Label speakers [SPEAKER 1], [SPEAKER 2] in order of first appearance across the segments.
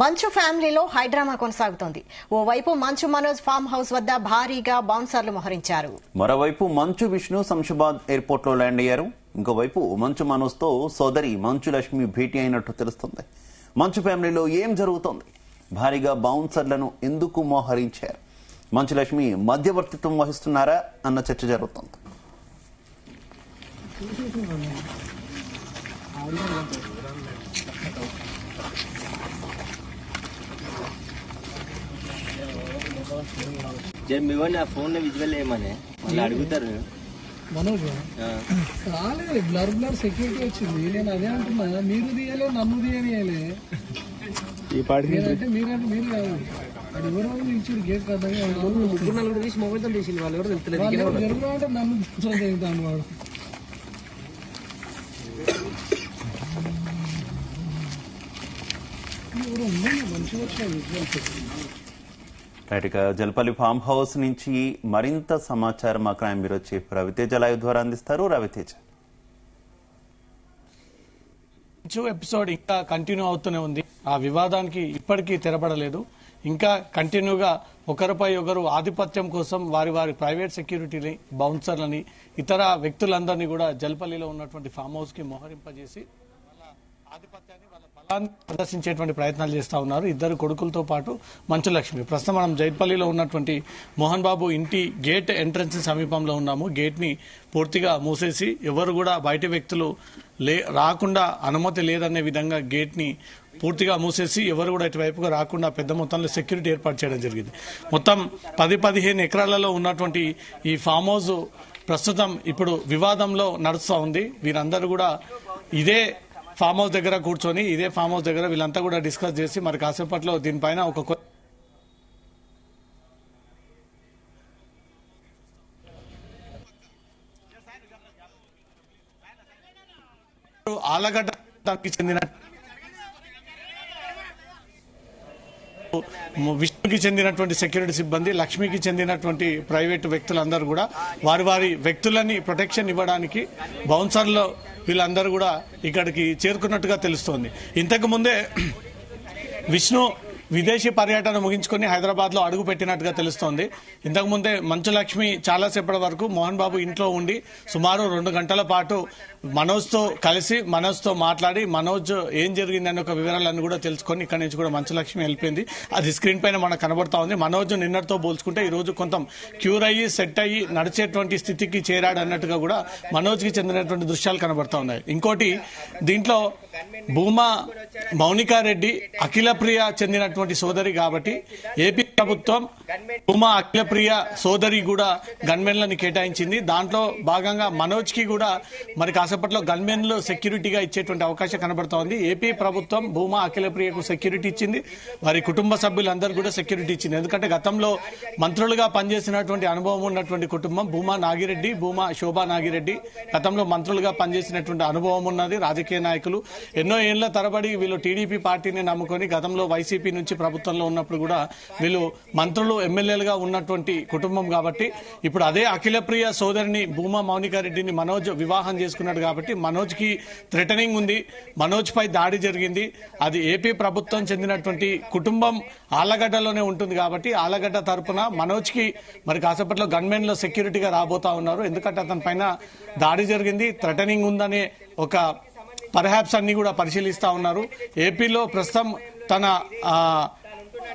[SPEAKER 1] మంచు ఫ్యామిలీలో హైడ్రామా కొనసాగుతోంది. ఓవైపు మంచు మనోజ్ ఫామ్ హౌస్ వద్ద భారీగా బౌన్సర్లు మోహరించారు.
[SPEAKER 2] మరోవైపు మంచు విష్ణు శంషాబాద్ ఎయిర్పోర్ట్ లో ల్యాండ్ అయ్యారు. ఇంకోవైపు మంచు మనోజ్ తో సోదరి మంచు లక్ష్మి భేటీ అయినట్టు తెలుస్తుంది. మంచు ఫ్యామిలీలో ఏం జరుగుతోంది? భారీగా బౌన్సర్లను ఎందుకు మోహరించారు? మంచు లక్ష్మి మధ్యవర్తిత్వం వహిస్తున్నారా అన్న చర్చ జరుగుతోంది.
[SPEAKER 3] జర ఫోన్ విజువల్ ఏమని వాళ్ళు అడుగుతారు.
[SPEAKER 4] మనోజ్ రాలేదు, బ్లర్ సెక్యూరిటీ వచ్చింది. నేను అదే అంటున్నా, మీరు తీయలే, నన్ను తీయనియలే. మీరంటే మీరు కాదు, అది ఎవరో నిలిచి గేట్ కట్టగా
[SPEAKER 3] ముగ్గురు నలుగురు తీసి మొబైల్తో తీసి వాళ్ళు ఎవరు
[SPEAKER 4] జరుగుతా అంటే నన్ను దిగుతాను వాడు. ఎవరు మంచిగా వచ్చిన
[SPEAKER 2] రైట్గా జల్పల్లి ఫామ్ హౌస్ నుంచి మరింత సమాచారం మా crime bureau chief Raviteja live ద్వారా అందిస్తారు. రవితేజ,
[SPEAKER 5] ఎపిసోడ్ ఇంకా కంటిన్యూ అవుతూనే ఉంది. ఆ వివాదానికి ఇప్పటికీ తెరపడలేదు. ఇంకా కంటిన్యూగా ఒకరిపై ఒకరు ఆధిపత్యం కోసం వారి వారి ప్రైవేట్ సెక్యూరిటీని, బౌన్సర్లని, ఇతర వ్యక్తులందరినీ కూడా జల్పల్లిలో ఉన్నటువంటి ఫామ్ హౌస్ కి మోహరింపజేసి వాళ్ళ ఆధిపత్యాన్ని, వాళ్ళ బలాన్ని ప్రదర్శించేటువంటి ప్రయత్నాలు చేస్తా ఉన్నారు. ఇద్దరు కొడుకులతో పాటు మంచు లక్ష్మి. ప్రస్తుతం మనం జైట్పల్లిలో ఉన్నటువంటి మోహన్ బాబు ఇంటి గేట్ ఎంట్రన్స్ సమీపంలో ఉన్నాము. గేట్ ని పూర్తిగా మూసేసి ఎవరు కూడా బయట వ్యక్తులు రాకుండా, అనుమతి లేదనే విధంగా గేట్ ని పూర్తిగా మూసేసి ఎవరు కూడా ఇటువైపుగా రాకుండా పెద్ద మొత్తంలో సెక్యూరిటీ ఏర్పాటు చేయడం జరిగింది. మొత్తం 10-15 ఎకరాలలో ఉన్నటువంటి ఈ ఫామ్ హౌస్ ప్రస్తుతం ఇప్పుడు వివాదంలో నడుస్తూ ఉంది. వీరందరూ కూడా ఇదే ఫామ్ హౌస్ దగ్గర కూర్చొని, ఇదే ఫామ్ హౌస్ దగ్గర వీళ్ళంతా కూడా డిస్కస్ చేసి మరి కాసేపట్లో దీనిపైన ఒక ఆలగడ్డకి చెందిన విష్ణుకి చెందినటువంటి సెక్యూరిటీ సిబ్బంది, లక్ష్మికి చెందినటువంటి ప్రైవేటు వ్యక్తులందరూ కూడా వారి వారి వ్యక్తులని ప్రొటెక్షన్ ఇవ్వడానికి బౌన్సర్లో వీళ్ళందరూ కూడా ఇక్కడికి చేరుకున్నట్టుగా తెలుస్తోంది. ఇంతకు ముందే విష్ణు విదేశీ పర్యటన ముగించుకొని హైదరాబాద్ లో అడుగు పెట్టినట్టుగా తెలుస్తోంది. ఇంతకుముందే మంచు లక్ష్మి చాలాసేపటి వరకు మోహన్ బాబు ఇంట్లో ఉండి సుమారు 2 గంటల పాటు మనోజ్తో కలిసి, మనోజ్తో మాట్లాడి, మనోజ్ ఏం జరిగిందని ఒక వివరాలన్నీ కూడా తెలుసుకొని ఇక్కడి నుంచి కూడా మంచు లక్ష్మి వెళ్ళిపోయింది. అది స్క్రీన్ పైన మనకు కనబడతా ఉంది. మనోజ్ నిన్నటితో పోల్చుకుంటే ఈ రోజు కొంత క్యూర్ అయ్యి, సెట్ అయ్యి నడిచేటువంటి స్థితికి చేరాడు అన్నట్టుగా కూడా మనోజ్ కి చెందినటువంటి దృశ్యాలు కనబడతా ఉన్నాయి. ఇంకోటి, దీంట్లో భూమా మౌనికారెడ్డి అఖిల ప్రియ చెందినటువంటి సోదరి కాబట్టి ఏపీ ప్రభుత్వం భూమా అఖిల ప్రియ సోదరి కూడా గన్మెన్లను కేటాయించింది. దాంట్లో భాగంగా మనోజ్ కి కూడా మరి కాసేపట్లో గన్మెన్లు సెక్యూరిటీగా ఇచ్చేటువంటి అవకాశం కనబడతా ఉంది. ఏపీ ప్రభుత్వం భూమా అఖిల ప్రియకు సెక్యూరిటీ ఇచ్చింది, వారి కుటుంబ సభ్యులందరూ కూడా సెక్యూరిటీ ఇచ్చింది. ఎందుకంటే గతంలో మంత్రులుగా పనిచేసినటువంటి అనుభవం ఉన్నటువంటి కుటుంబం భూమా నాగిరెడ్డి, భూమా శోభా నాగిరెడ్డి గతంలో మంత్రులుగా పనిచేసినటువంటి అనుభవం ఉన్నది. రాజకీయ నాయకులు ఎన్నో ఏళ్ల తరబడి వీళ్ళు టీడీపీ పార్టీని నమ్ముకొని గతంలో వైసీపీ నుంచి ప్రభుత్వంలో ఉన్నప్పుడు కూడా వీళ్ళు మంత్రులు, ఎమ్మెల్యేలుగా ఉన్నటువంటి కుటుంబం కాబట్టి ఇప్పుడు అదే అఖిల ప్రియ సోదరిని భూమా మౌనికారెడ్డిని మనోజ్ వివాహం చేసుకున్నాడు కాబట్టి మనోజ్ కి థ్రెటనింగ్ ఉంది, మనోజ్ పై దాడి జరిగింది. అది ఏపీ ప్రభుత్వం చెందినటువంటి కుటుంబం ఆళ్లగడ్డలోనే ఉంటుంది కాబట్టి ఆళ్లగడ్డ తరపున మనోజ్ కి మరి కాసేపట్లో గన్మెన్ లో సెక్యూరిటీగా రాబోతా ఉన్నారు. ఎందుకంటే అతని పైన దాడి జరిగింది, థ్రెటనింగ్ ఉందనే ఒక పర్హాప్స్ అన్ని కూడా పరిశీలిస్తా ఉన్నారు. ఏపీలో ప్రస్తుతం తన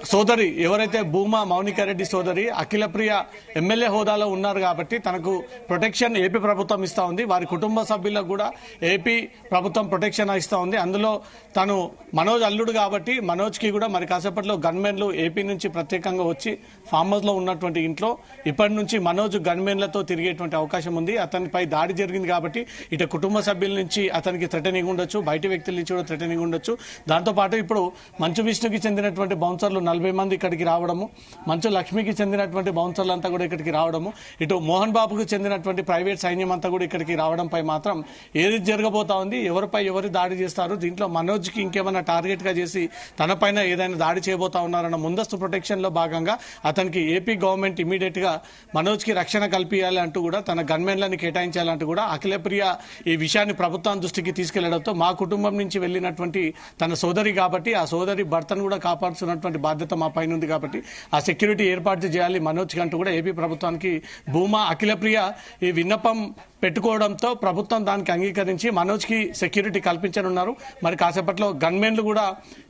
[SPEAKER 5] సోదరి ఎవరైతే భూమా మౌనికారెడ్డి సోదరి అఖిల ప్రియ ఎమ్మెల్యే హోదాలో ఉన్నారు కాబట్టి తనకు ప్రొటెక్షన్ ఏపీ ప్రభుత్వం ఇస్తా ఉంది. వారి కుటుంబ సభ్యులకు కూడా ఏపీ ప్రభుత్వం ప్రొటెక్షన్ ఇస్తా ఉంది. అందులో తను మనోజ్ అల్లుడు కాబట్టి మనోజ్ కి కూడా మరి కాసేపట్లో గన్మెన్లు ఏపీ నుంచి ప్రత్యేకంగా వచ్చి ఫామ్ హౌస్ లో ఉన్నటువంటి ఇంట్లో ఇప్పటి నుంచి మనోజ్ గన్మెన్లతో తిరిగేటువంటి అవకాశం ఉంది. అతనిపై దాడి జరిగింది కాబట్టి ఇటు కుటుంబ సభ్యుల నుంచి అతనికి థ్రెటనింగ్ ఉండొచ్చు, బయట వ్యక్తుల నుంచి కూడా థ్రెటనింగ్ ఉండొచ్చు. దాంతోపాటు ఇప్పుడు మంచు విష్ణుకి చెందినటువంటి బౌన్సర్లు 40 మంది ఇక్కడికి రావడము, మంచు లక్ష్మికి చెందినటువంటి బౌన్సర్లు అంతా కూడా ఇక్కడికి రావడము, ఇటు మోహన్ బాబుకు చెందినటువంటి ప్రైవేట్ సైన్యం అంతా కూడా ఇక్కడికి రావడంపై మాత్రం ఏది జరగబోతా ఉంది, ఎవరిపై ఎవరు దాడి చేస్తారు, దీంట్లో మనోజ్కి ఇంకేమైనా టార్గెట్ గా చేసి తనపైన ఏదైనా దాడి చేయబోతా ఉన్నారన్న ముందస్తు ప్రొటెక్షన్ లో భాగంగా అతనికి ఏపీ గవర్నమెంట్ ఇమీడియట్ గా మనోజ్కి రక్షణ కల్పించాలి అంటూ కూడా తన గన్మెన్లని కేటాయించాలంటూ కూడా అఖిలప్రియ ఈ విషయాన్ని ప్రభుత్వం దృష్టికి తీసుకెళ్లడంతో మా కుటుంబం నుంచి వెళ్ళినటువంటి తన సోదరి కాబట్టి ఆ సోదరి భర్తను కూడా కాపాడుతున్నటువంటి బాధ్యత మా పైన ఉంది కాబట్టి ఆ సెక్యూరిటీ ఏర్పాటు చేయాలి మనోజ్ అంటూ కూడా ఏపీ ప్రభుత్వానికి భూమా అఖిలప్రియ ఈ విన్నపం పెట్టుకోవడంతో ప్రభుత్వం దానికి అంగీకరించి మనోజ్కి సెక్యూరిటీ కల్పించనున్నారు. మరి కాసేపట్లో గన్మెన్లు కూడా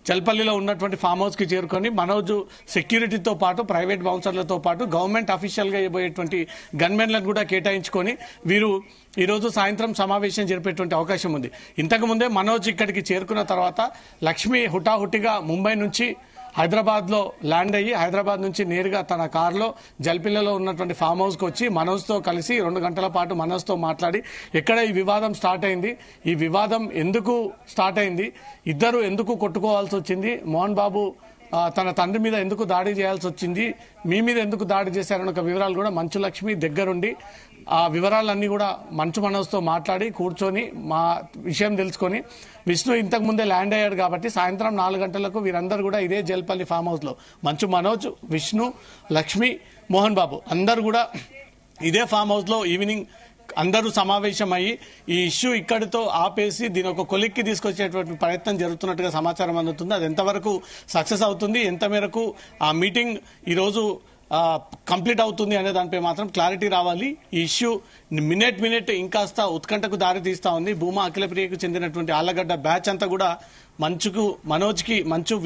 [SPEAKER 5] చల్పల్లిలో ఉన్నటువంటి ఫామ్ హౌస్ కి చేరుకొని మనోజ్ సెక్యూరిటీతో పాటు ప్రైవేట్ బౌన్సర్లతో పాటు గవర్నమెంట్ అఫీషియల్ గా ఇవ్వబోయేటువంటి గన్మెన్లను కూడా కేటాయించుకొని వీరు ఈ రోజు సాయంత్రం సమావేశం జరిపేటువంటి అవకాశం ఉంది. ఇంతకు ముందే మనోజ్ ఇక్కడికి చేరుకున్న తర్వాత లక్ష్మి హుటాహుటిగా ముంబై నుంచి హైదరాబాద్ లో ల్యాండ్ అయ్యి హైదరాబాద్ నుంచి నేరుగా తన కారులో జల్పిల్లలో ఉన్నటువంటి ఫామ్ హౌస్ కు వచ్చి మనోజ్తో కలిసి 2 గంటల పాటు మనోజ్తో మాట్లాడి ఎక్కడ ఈ వివాదం స్టార్ట్ అయింది, ఈ వివాదం ఎందుకు స్టార్ట్ అయింది, ఇద్దరు ఎందుకు కొట్టుకోవాల్సి వచ్చింది, మోహన్ బాబు తన తండ్రి మీద ఎందుకు దాడి చేయాల్సి వచ్చింది, మీ మీద ఎందుకు దాడి చేశారన్న ఒక వివరాలు కూడా మంచు లక్ష్మి దగ్గరుండి ఆ వివరాలన్నీ కూడా మంచు మనోజ్తో మాట్లాడి కూర్చొని మా విషయం తెలుసుకొని విష్ణు ఇంతకు ముందే ల్యాండ్ అయ్యాడు కాబట్టి సాయంత్రం 4 గంటలకు వీరందరూ కూడా ఇదే జల్పల్లి ఫామ్ హౌస్ లో మంచు మనోజ్, విష్ణు, లక్ష్మి, మోహన్ బాబు అందరూ కూడా ఇదే ఫామ్ హౌస్ లో ఈవినింగ్ అందరూ సమావేశమయ్యి ఈ ఇష్యూ ఇక్కడితో ఆపేసి దీని ఒక కొలిక్కి తీసుకొచ్చేటువంటి ప్రయత్నం జరుగుతున్నట్టుగా సమాచారం అందుతుంది. అది ఎంతవరకు సక్సెస్ అవుతుంది, ఎంత మేరకు ఆ మీటింగ్ ఈరోజు కంప్లీట్ అవుతుంది అనే దానిపై మాత్రం క్లారిటీ రావాలి. ఈ ఇష్యూ మినిట్ ఇంకాస్త ఉత్కంఠకు దారి తీస్తా ఉంది. భూమా అఖిలప్రియకు చెందినటువంటి ఆళ్లగడ్డ బ్యాచ్ అంతా కూడా మనోజ్కి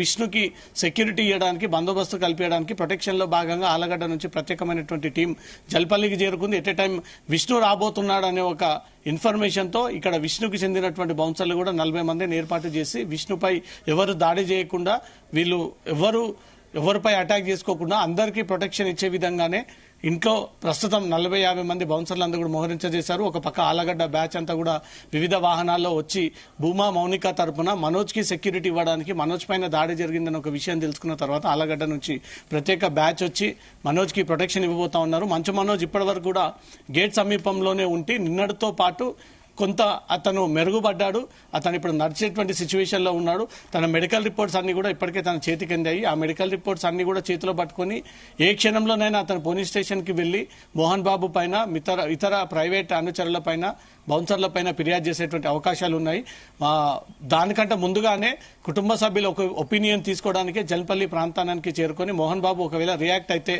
[SPEAKER 5] విష్ణుకి సెక్యూరిటీ ఇవ్వడానికి, బందోబస్తు కల్పించడానికి ప్రొటెక్షన్ లో భాగంగా ఆళ్లగడ్డ నుంచి ప్రత్యేకమైనటువంటి టీం జల్పల్లికి చేరుకుంది. ఎట్ ఏ టైం విష్ణు రాబోతున్నాడు అనే ఒక ఇన్ఫర్మేషన్ తో ఇక్కడ విష్ణుకి చెందినటువంటి బౌన్సర్లు కూడా 40 మందిని ఏర్పాటు చేసి విష్ణుపై ఎవరు దాడి చేయకుండా, వీళ్ళు ఎవరిపై అటాక్ చేసుకోకుండా అందరికీ ప్రొటెక్షన్ ఇచ్చే విధంగానే ఇంట్లో ప్రస్తుతం 40-50 మంది బౌన్సర్లు అందరూ కూడా మోహరించేశారు. ఒక పక్క ఆళ్లగడ్డ బ్యాచ్ అంతా కూడా వివిధ వాహనాల్లో వచ్చి భూమా మౌనిక తరపున మనోజ్ కి సెక్యూరిటీ ఇవ్వడానికి, మనోజ్ పైన దాడి జరిగిందని ఒక విషయం తెలుసుకున్న తర్వాత ఆళ్లగడ్డ నుంచి ప్రత్యేక బ్యాచ్ వచ్చి మనోజ్ కి ప్రొటెక్షన్ ఇవ్వబోతా ఉన్నారు. మంచు మనోజ్ ఇప్పటి వరకు కూడా గేట్ సమీపంలోనే ఉండి నిన్నటితో పాటు కొంత అతను మెరుగుపడ్డాడు. అతను ఇప్పుడు నడిచేటువంటి సిచ్యువేషన్ లో ఉన్నాడు. తన మెడికల్ రిపోర్ట్స్ అన్ని కూడా ఇప్పటికే తన చేతికి అందాయి. ఆ మెడికల్ రిపోర్ట్స్ అన్ని కూడా చేతిలో పట్టుకుని ఏ క్షణంలోనైనా అతను పోలీస్ స్టేషన్ కి వెళ్లి మోహన్ బాబు పైన ఇతర ప్రైవేట్ అనుచరుల పైన బౌన్సర్ల పైన ఫిర్యాదు చేసేటువంటి అవకాశాలు ఉన్నాయి. దానికంటే ముందుగానే కుటుంబ సభ్యుల ఒక ఒపీనియన్ తీసుకోవడానికే జల్పల్లి ప్రాంతానికి చేరుకొని మోహన్ బాబు ఒకవేళ రియాక్ట్ అయితే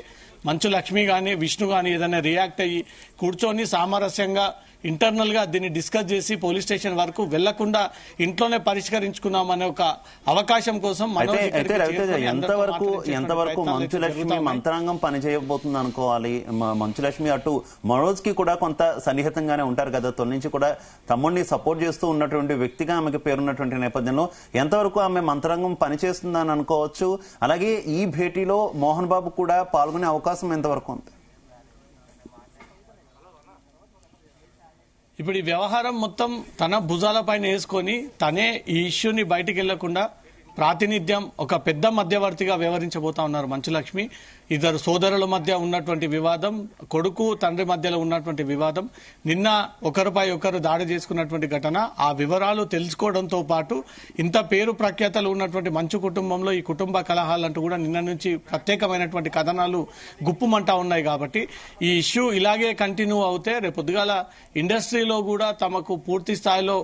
[SPEAKER 5] మంచు లక్ష్మి గాని విష్ణు గాని ఏదైనా రియాక్ట్ అయ్యి కూర్చొని సామరస్యంగా ఇంటర్నల్ గా దీన్ని డిస్కస్ చేసి పోలీస్ స్టేషన్ వరకు వెళ్లకుండా ఇంట్లోనే పరిష్కరించుకున్నామనే ఒక అవకాశం కోసం
[SPEAKER 2] ఎంతవరకు మంచు లక్ష్మి మంత్రాంగం పనిచేయబోతుంది అనుకోవాలి. మంచు లక్ష్మి అటు మనోజ్ కి కూడా కొంత సన్నిహితంగానే ఉంటారు కదా, తొలి నుంచి కూడా తమ్ముడిని సపోర్ట్ చేస్తూ ఉన్నటువంటి వ్యక్తిగా ఆమెకి పేరున్నటువంటి నేపథ్యంలో ఎంతవరకు ఆమె మంత్రాంగం పనిచేస్తుందని అనుకోవచ్చు. అలాగే ఈ భేటీలో మోహన్ బాబు కూడా పాల్గొనే అవకాశం ఎంతవరకు ఉంది?
[SPEAKER 5] ఇప్పుడు ఈ వ్యవహారం మొత్తం తన భుజాల పైన వేసుకొని తనే ఈ ఇష్యూని బయటికి వెళ్లకుండా ప్రాతినిధ్యం ఒక పెద్ద మధ్యవర్తిగా వ్యవహరించబోతా ఉన్నారు మంచు లక్ష్మి. ఇద్దరు సోదరుల మధ్య ఉన్నటువంటి వివాదం, కొడుకు తండ్రి మధ్యలో ఉన్నటువంటి వివాదం, నిన్న ఒకరిపై ఒకరు దాడి చేసుకున్నటువంటి ఘటన, ఆ వివరాలు తెలుసుకోవడంతో పాటు ఇంత పేరు ప్రఖ్యాతలు ఉన్నటువంటి మంచు కుటుంబంలో ఈ కుటుంబ కలహాలంటూ కూడా నిన్న నుంచి ప్రత్యేకమైనటువంటి కథనాలు గుప్పుమంటా ఉన్నాయి. కాబట్టి ఈ ఇష్యూ ఇలాగే కంటిన్యూ అవుతే రేపు పొద్దుగాల ఇండస్ట్రీలో కూడా తమకు పూర్తి స్థాయిలో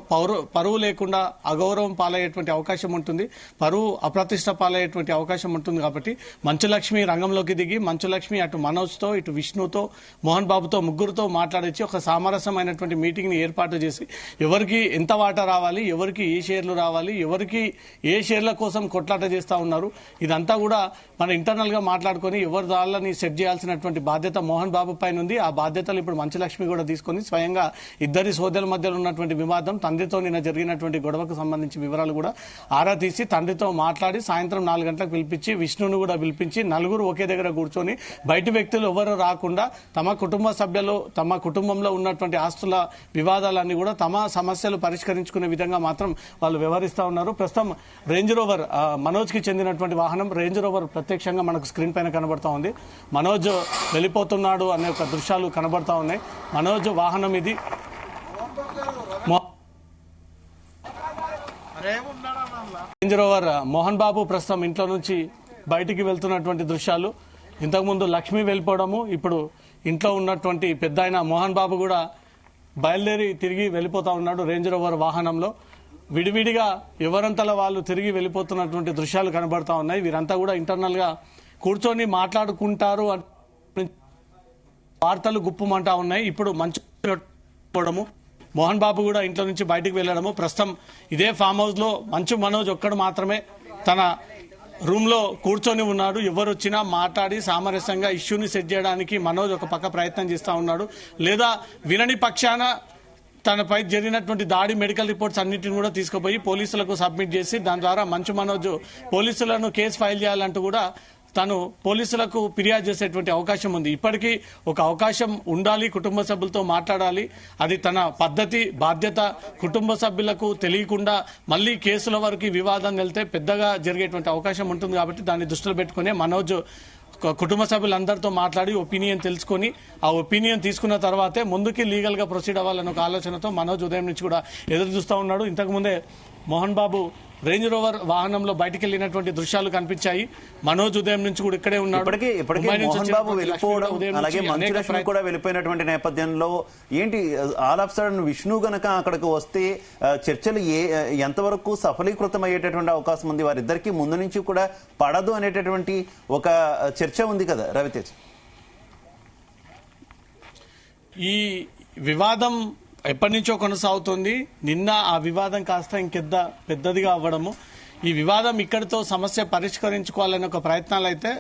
[SPEAKER 5] పరువు లేకుండా అగౌరవం పాలయ్యేటువంటి అవకాశం ఉంటుంది, పరువు అప్రతిష్ట పాలయ్యేటువంటి అవకాశం ఉంటుంది. కాబట్టి మంచు లక్ష్మి రంగంలోకి దిగి మంచు లక్ష్మి అటు మనోజ్తో ఇటు విష్ణుతో మోహన్ బాబుతో ముగ్గురుతో మాట్లాడించి ఒక సామరస్యమైనటువంటి మీటింగ్ ని ఏర్పాటు చేసి ఎవరికి ఎంత వాటా రావాలి, ఎవరికి ఏ షేర్లు రావాలి, ఎవరికి ఏ షేర్ల కోసం కొట్లాట చేస్తా ఉన్నారు, ఇదంతా కూడా మన ఇంటర్నల్ గా మాట్లాడుకొని ఎవరి దాళ్ళని సెట్ చేయాల్సినటువంటి బాధ్యత మోహన్ బాబు పైన ఉంది. ఆ బాధ్యతలు ఇప్పుడు మంచు లక్ష్మి కూడా తీసుకొని స్వయంగా ఇద్దరి సోదరుల మధ్యలో ఉన్నటువంటి వివాదం, తండ్రితో నిన్న జరిగినటువంటి గొడవకు సంబంధించి వివరాలు కూడా ఆరా తీసి తండ్రి తండ్రితో మాట్లాడి సాయంత్రం 4 గంటలకు పిలిపించి విష్ణుని కూడా పిలిపించి నలుగురు ఒకే దగ్గర కూర్చొని బయటి వ్యక్తులు ఎవరు రాకుండా తమ కుటుంబ సభ్యులు తమ కుటుంబంలో ఉన్నటువంటి ఆస్తుల వివాదాలన్నీ కూడా తమ సమస్యలు పరిష్కరించుకునే విధంగా మాత్రం వాళ్ళు వ్యవహరిస్తూ ఉన్నారు. ప్రస్తుతం రేంజ్ రోవర్ మనోజ్ కి చెందినటువంటి వాహనం రేంజ్ రోవర్ ప్రత్యక్షంగా మనకు స్క్రీన్ పైన కనబడతా ఉంది. మనోజ్ వెళ్ళిపోతున్నాడు అనే ఒక దృశ్యాలు కనబడతా ఉన్నాయి. మనోజ్ వాహనం ఇది రేంజ్ రోవర్ మోహన్ బాబు ప్రస్తుతం ఇంట్లో నుంచి బయటికి వెళ్తున్నటువంటి దృశ్యాలు. ఇంతకుముందు లక్ష్మి వెళ్ళిపోవడము, ఇప్పుడు ఇంట్లో ఉన్నటువంటి పెద్ద ఆయన మోహన్ బాబు కూడా బయలుదేరి తిరిగి వెళ్ళిపోతా ఉన్నాడు రేంజ్ రోవర్ వాహనంలో. విడివిడిగా ఎవరంతలా వాళ్ళు తిరిగి వెళ్ళిపోతున్నటువంటి దృశ్యాలు కనబడతా ఉన్నాయి. వీరంతా కూడా ఇంటర్నల్ గా కూర్చొని మాట్లాడుకుంటారు వార్తలు గుప్పమంటా ఉన్నాయి. ఇప్పుడు మంచు మోహన్ బాబు కూడా ఇంట్లో నుంచి బయటకు వెళ్లడము. ప్రస్తుతం ఇదే ఫామ్ హౌస్ లో మంచు మనోజ్ ఒక్కడు మాత్రమే తన రూమ్ లో కూర్చొని ఉన్నాడు. ఎవరు వచ్చినా మాట్లాడి సామరస్యంగా ఇష్యూని సెట్ చేయడానికి మనోజ్ ఒక పక్క ప్రయత్నం చేస్తా ఉన్నాడు. లేదా వినని పక్షాన తనపై జరిగినటువంటి దాడి మెడికల్ రిపోర్ట్స్ అన్నింటిని కూడా తీసుకుపోయి పోలీసులకు సబ్మిట్ చేసి దాని ద్వారా మంచు మనోజ్ పోలీసులను కేసు ఫైల్ చేయాలంటూ కూడా తను పోలీసులకు ఫిర్యాదు చేసేటువంటి అవకాశం ఉంది. ఇప్పటికీ ఒక అవకాశం ఉండాలి, కుటుంబ సభ్యులతో మాట్లాడాలి. అది తన పద్ధతి, బాధ్యత. కుటుంబ సభ్యులకు తెలియకుండా మళ్ళీ కేసుల వరకు వివాదం వెళ్తే పెద్దగా జరిగేటువంటి అవకాశం ఉంటుంది. కాబట్టి దాన్ని దృష్టిలో పెట్టుకుని మనోజ్ కుటుంబ సభ్యులందరితో మాట్లాడి ఒపీనియన్ తెలుసుకొని ఆ ఒపీనియన్ తీసుకున్న తర్వాతే ముందుకి లీగల్ గా ప్రొసీడ్ అవ్వాలన్న ఒక ఆలోచనతో మనోజ్ ఉదయం నుంచి కూడా ఎదురు చూస్తూ ఉన్నాడు. ఇంతకుముందే మోహన్ బాబు రేంజ్ రోవర్ వాహనంలో బయటికి వెళ్ళినటువంటి దృశ్యాలు కనిపించాయి. మనోజ్ ఉదయం నుంచి కూడా ఇక్కడే ఉన్నాడు.
[SPEAKER 2] ఇప్పటికే మోహన్ బాబు వెళ్ళిపోవడం, అలాగే మంచు లక్ష్మి కూడా వెళ్ళిపోయినటువంటి నేపథ్యంలో ఏంటి ఆల్ ఆఫ్ సడన్ విష్ణు గనక అక్కడికి వస్తే చర్చలు ఎంతవరకు సఫలీకృతం అయ్యేటటువంటి అవకాశం ఉంది? వారిద్దరికి ముందు నుంచి కూడా పడదు అనేటటువంటి ఒక చర్చ ఉంది కదా రవితేజ్.
[SPEAKER 5] ఈ వివాదం ఎప్పటి నుంచో కొనసాగుతుంది. నిన్న ఆ వివాదం కాస్త ఇంకెద్ద పెద్దదిగా అవ్వడము, ఈ వివాదం ఇక్కడితో సమస్య పరిష్కరించుకోవాలనే ఒక ప్రయత్నాలు అయితే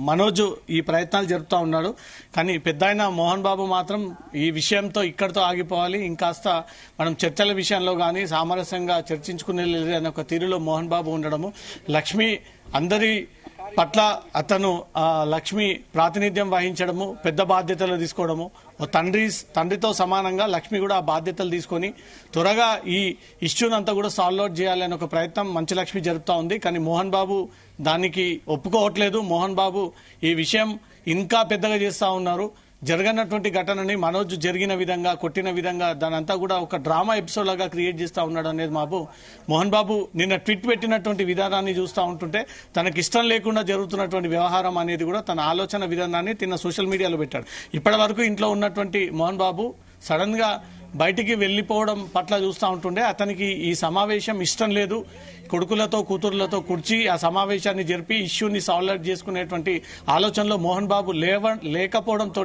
[SPEAKER 5] మనోజ్ ఈ ప్రయత్నాలు జరుపుతా ఉన్నాడు. కానీ పెద్దాయన మోహన్ బాబు మాత్రం ఈ విషయంతో ఇక్కడితో ఆగిపోవాలి, ఇంకాస్త మనం చర్చల విషయంలో కానీ సామరస్యంగా చర్చించుకునే అనే ఒక తీరులో మోహన్ బాబు ఉండడము, లక్ష్మి అందరి పట్ల అతను లక్ష్మి ప్రాతినిధ్యం వహించడము, పెద్ద బాధ్యతలు తీసుకోవడము, తండ్రితో సమానంగా లక్ష్మి కూడా ఆ బాధ్యతలు తీసుకొని త్వరగా ఈ ఇష్యూనంతా కూడా సాల్వ్ అవుట్ చేయాలని ఒక ప్రయత్నం మంచు లక్ష్మి జరుపుతా ఉంది. కానీ మోహన్ బాబు దానికి ఒప్పుకోవట్లేదు. మోహన్ బాబు ఈ విషయం ఇంకా పెద్దగా చేస్తా ఉన్నారు. జరగనటువంటి ఘటనని మనోజ్ జరిగిన విధంగా, కొట్టిన విధంగా దానంతా కూడా ఒక డ్రామా ఎపిసోడ్ లాగా క్రియేట్ చేస్తా ఉన్నాడు అనేది మోహన్ బాబు నిన్న ట్వీట్ పెట్టినటువంటి విధానాన్ని చూస్తూ ఉంటుంటే తనకి ఇష్టం లేకుండా జరుగుతున్నటువంటి వ్యవహారం అనేది కూడా తన ఆలోచన విధానాన్ని తిన్న సోషల్ మీడియాలో పెట్టాడు. ఇప్పటి వరకు ఇంట్లో ఉన్నటువంటి మోహన్ బాబు సడన్ గా బయటికి వెళ్లిపోవడం పట్ల చూస్తూ ఉంటుండే అతనికి ఈ సమావేశం ఇష్టం లేదు. కొడుకులతో కూతురులతో కూర్చి ఆ సమావేశాన్ని జరిపి ఇష్యూని సాల్వ్ అవుట్ చేసుకునేటువంటి ఆలోచనలో మోహన్ బాబు లేకపోవడంతో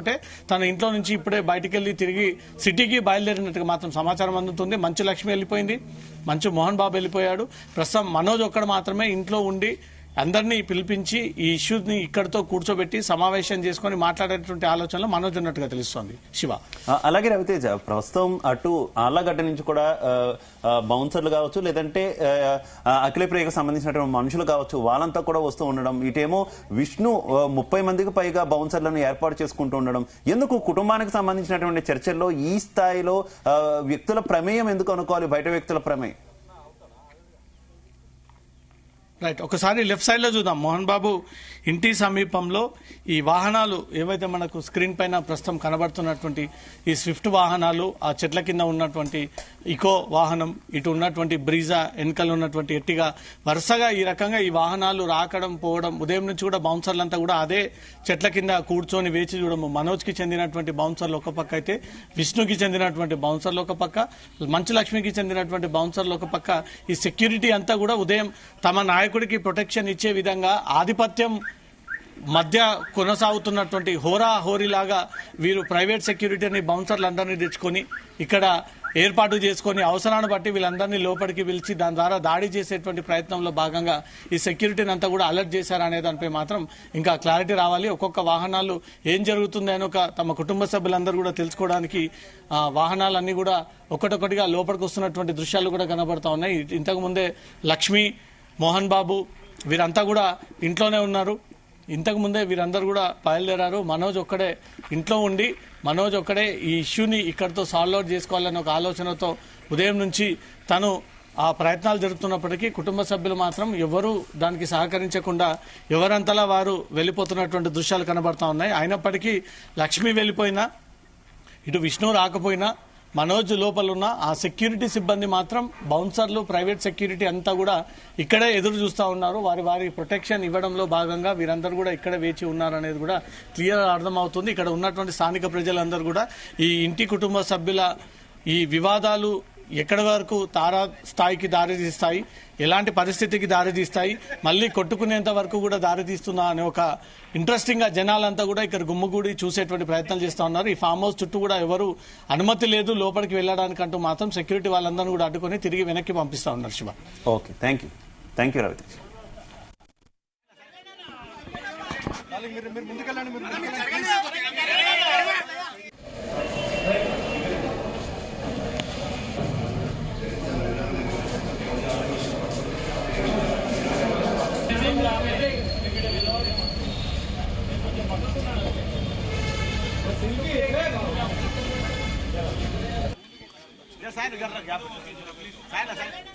[SPEAKER 5] తన ఇంట్లో నుంచి ఇప్పుడే బయటికి వెళ్లి తిరిగి సిటీకి బయలుదేరినట్టుగా మాత్రం సమాచారం అందుతుంది. మంచు లక్ష్మి వెళ్ళిపోయింది, మంచు మోహన్ బాబు వెళ్ళిపోయాడు. ప్రస్తుతం మనోజ్ ఒక్కడు మాత్రమే ఇంట్లో ఉండి అందరినీ పిలిపించి ఈ ఇష్యూని ఇక్కడితో కూర్చోబెట్టి సమావేశం చేసుకుని మాట్లాడేటువంటి ఆలోచనలో మనోజ్ ఉన్నట్టుగా తెలుస్తోంది. శివ,
[SPEAKER 2] అలాగే రవితేజ, ప్రస్తుతం అటు ఆళ్లగడ్డ నుంచి కూడా బౌన్సర్లు కావచ్చు, లేదంటే అఖిలప్రియకు సంబంధించినటువంటి మనుషులు కావచ్చు, వాళ్ళంతా కూడా వస్తూ ఉండడం, ఇటేమో విష్ణు 30 మందికి పైగా బౌన్సర్లను ఏర్పాటు చేసుకుంటూ ఉండడం. ఎందుకు కుటుంబానికి సంబంధించినటువంటి చర్చల్లో ఈ స్థాయిలో వ్యక్తుల ప్రమేయం ఎందుకు అనుకోవాలి, బయట వ్యక్తుల ప్రమేయం?
[SPEAKER 5] రైట్, ఒకసారి లెఫ్ట్ సైడ్ లో చూద్దాం. మోహన్ బాబు ఇంటి సమీపంలో ఈ వాహనాలు ఏవైతే మనకు స్క్రీన్ పైన ప్రస్తుతం కనబడుతున్నటువంటి ఈ స్విఫ్ట్ వాహనాలు, ఆ చెట్ల కింద ఉన్నటువంటి ఇకో వాహనం, ఇటు ఉన్నటువంటి బ్రీజా, వెనకాల ఉన్నటువంటి ఎట్టిగా, వరుసగా ఈ రకంగా ఈ వాహనాలు రాకడం పోవడం, ఉదయం నుంచి కూడా బౌన్సర్లంతా కూడా అదే చెట్ల కింద కూర్చొని వేచి చూడము. మనోజ్ కి చెందినటువంటి బౌన్సర్లు ఒక పక్క అయితే, విష్ణుకి చెందినటువంటి బౌన్సర్లు ఒక పక్క, మంచు లక్ష్మికి చెందినటువంటి బౌన్సర్లు ఒక పక్క. ఈ సెక్యూరిటీ అంతా కూడా ఉదయం తమ నాయకుడికి ప్రొటెక్షన్ ఇచ్చే విధంగా ఆధిపత్యం మధ్య కొనసాగుతున్నటువంటి హోరీలాగా వీరు ప్రైవేట్ సెక్యూరిటీని బౌన్సర్లందరినీ తెచ్చుకొని ఇక్కడ ఏర్పాటు చేసుకుని అవసరాన్ని బట్టి వీళ్ళందరినీ లోపలికి పిలిచి దాని ద్వారా దాడి చేసేటువంటి ప్రయత్నంలో భాగంగా ఈ సెక్యూరిటీని అంతా కూడా అలర్ట్ చేశారనే దానిపై మాత్రం ఇంకా క్లారిటీ రావాలి. ఒక్కొక్క వాహనాలు ఏం జరుగుతుంది అని తమ కుటుంబ సభ్యులందరూ కూడా తెలుసుకోవడానికి వాహనాలన్నీ కూడా ఒక్కొక్కటిగా లోపలికి వస్తున్నటువంటి దృశ్యాలు కూడా కనబడతా ఉన్నాయి. ఇంతకు ముందే లక్ష్మి మోహన్ బాబు వీరంతా కూడా ఇంట్లోనే ఉన్నారు. ఇంతకు ముందే వీరందరూ కూడా బయలుదేరారు. మనోజ్ ఒక్కడే ఇంట్లో ఉండి మనోజ్ ఒక్కడే ఈ ఇష్యూని ఇక్కడితో సాల్వ్ అవుట్ చేసుకోవాలన్న ఒక ఆలోచనతో ఉదయం నుంచి తను ఆ ప్రయత్నాలు జరుపుతున్నప్పటికీ కుటుంబ సభ్యులు మాత్రం ఎవరూ దానికి సహకరించకుండా ఎవరంతలా వారు వెళ్ళిపోతున్నటువంటి దృశ్యాలు కనబడతా ఉన్నాయి. అయినప్పటికీ లక్ష్మి వెళ్ళిపోయినా, ఇటు విష్ణు రాకపోయినా, మనోజ్ లోపల ఉన్న ఆ సెక్యూరిటీ సిబ్బంది మాత్రం బౌన్సర్లు, ప్రైవేట్ సెక్యూరిటీ అంతా కూడా ఇక్కడే ఎదురు చూస్తూ ఉన్నారు. వారి ప్రొటెక్షన్ ఇవ్వడంలో భాగంగా వీరందరూ కూడా ఇక్కడ వేచి ఉన్నారనేది కూడా క్లియర్ అర్థమవుతుంది. ఇక్కడ ఉన్నటువంటి స్థానిక ప్రజలందరూ కూడా ఈ ఇంటి కుటుంబ సభ్యుల ఈ వివాదాలు ఎక్కడి వరకు తారా స్థాయికి దారితీస్తాయి, ఎలాంటి పరిస్థితికి దారితీస్తాయి, మళ్ళీ కొట్టుకునేంత వరకు కూడా దారితీస్తున్నా అనే ఒక ఇంట్రెస్టింగ్ గా జనాలంతా కూడా ఇక్కడ గుమ్ముగూడి చూసేటువంటి ప్రయత్నం చేస్తూ ఉన్నారు. ఈ ఫామ్ హౌస్ చుట్టూ కూడా ఎవరు అనుమతి లేదు లోపలికి వెళ్ళడానికంటూ మాత్రం సెక్యూరిటీ వాళ్ళందరూ కూడా అడ్డుకొని తిరిగి వెనక్కి పంపిస్తా ఉన్నారు. Shiva,
[SPEAKER 2] okay, thank you Ravitej.
[SPEAKER 5] Sign कर रहा